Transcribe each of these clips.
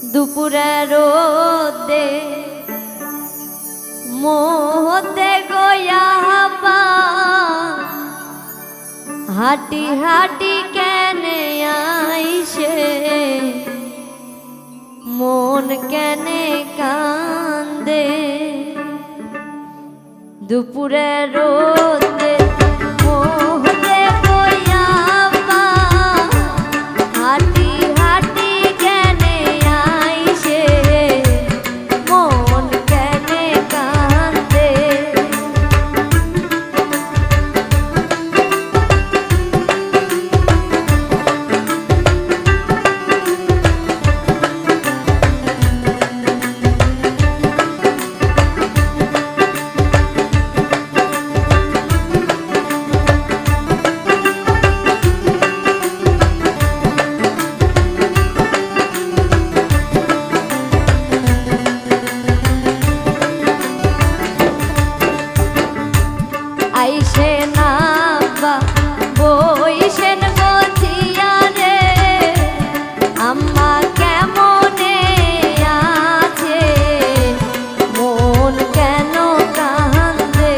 দুপুরে রোদে মোহতে গয়াবা হাঁটি হাঁটি কেনে আইসে মন কেনে কান্দে দুপুরে রোদে মোহতে গয়াবা হাঁটি হাঁটি কেনে আইসে মন কেনে কান্দে আইসে না বা বইসেন গছিয়া রে আম্মা কেমনে আছে মন কেন কান্দে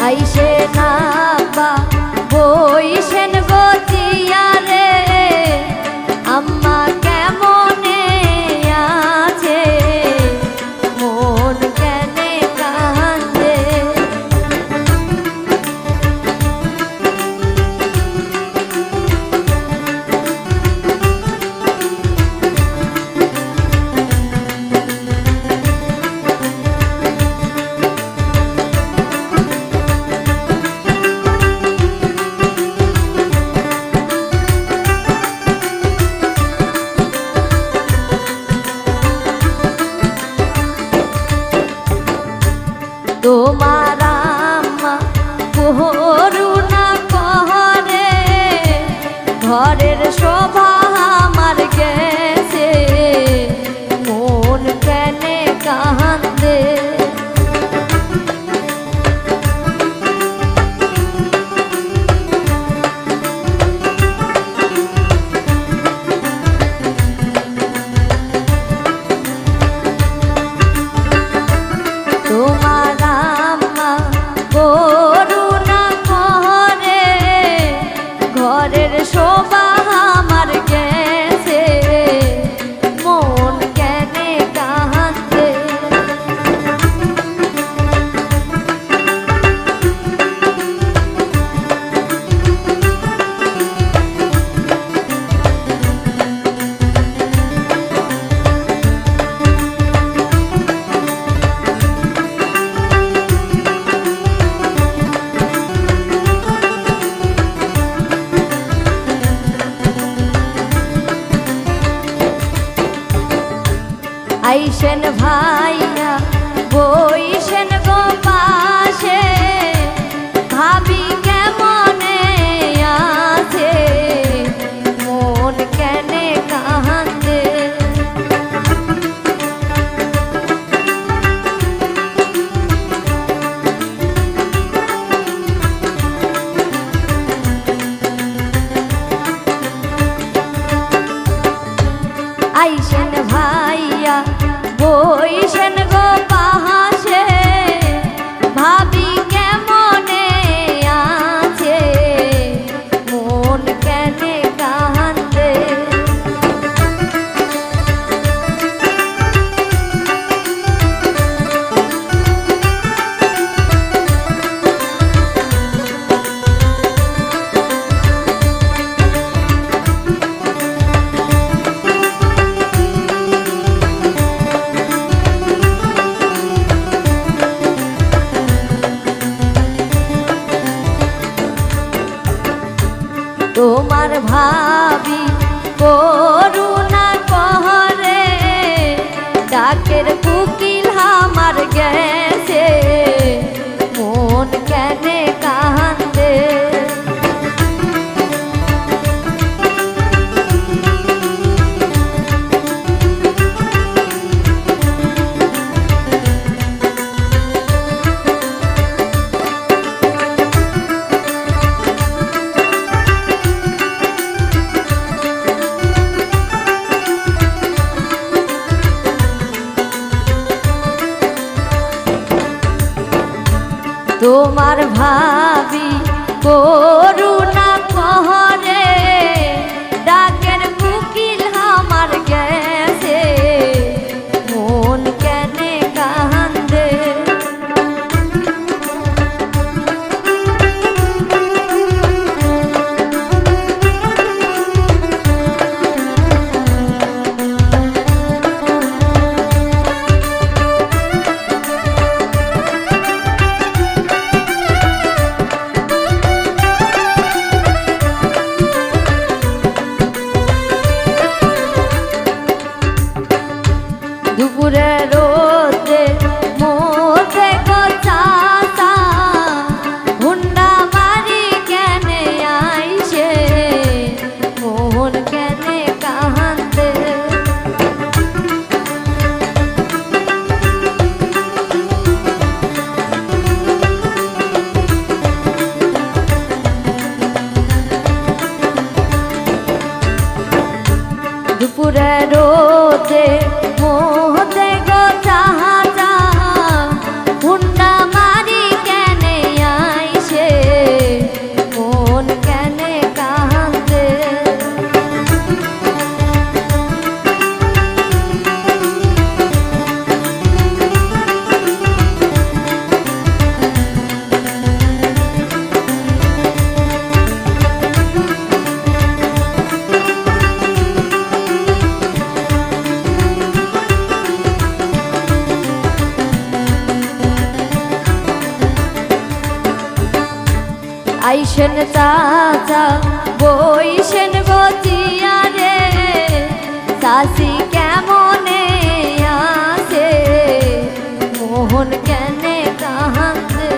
আইসে না বা বইসেন গছিয়া রে আম্মা কেমনে আছে মন কেনে কান্দে তোমার আম্মা করুণা করে ঘরের শোভা আমার গেছে মন কেনে কান্দে তোমার আম্মা করুণা করে ঘরের শোভা আমার গেছে মন কেনে কান্দে আইসেন ভাইয়া বইসেন গো পাশে ভাবি কেমনে আছে মন কেনে কান্দে আইসেন ভাইয়া বইসেন গো পাশে ভাবি কেমনে আছে মন কেনে কান্দে তোমার ভাবি করুণা কহরে ডাকের মুকিল আমার গেছে মন কেনে কান্দে দুপুরে রোদে মোতে গো চাচা হুন্ডা মারি কেনে আইছে মোহন কেনে কান্দে দুপুরে রোদে মোহতে গো চাচা হুন্ডা মারি কেনে আইছে মন কেনে কান্দে আইসেন চাচা বইসেন গচিয়া রে চাষি কেমনে আছে মোহন কেনে কান্দে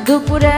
দুপুরে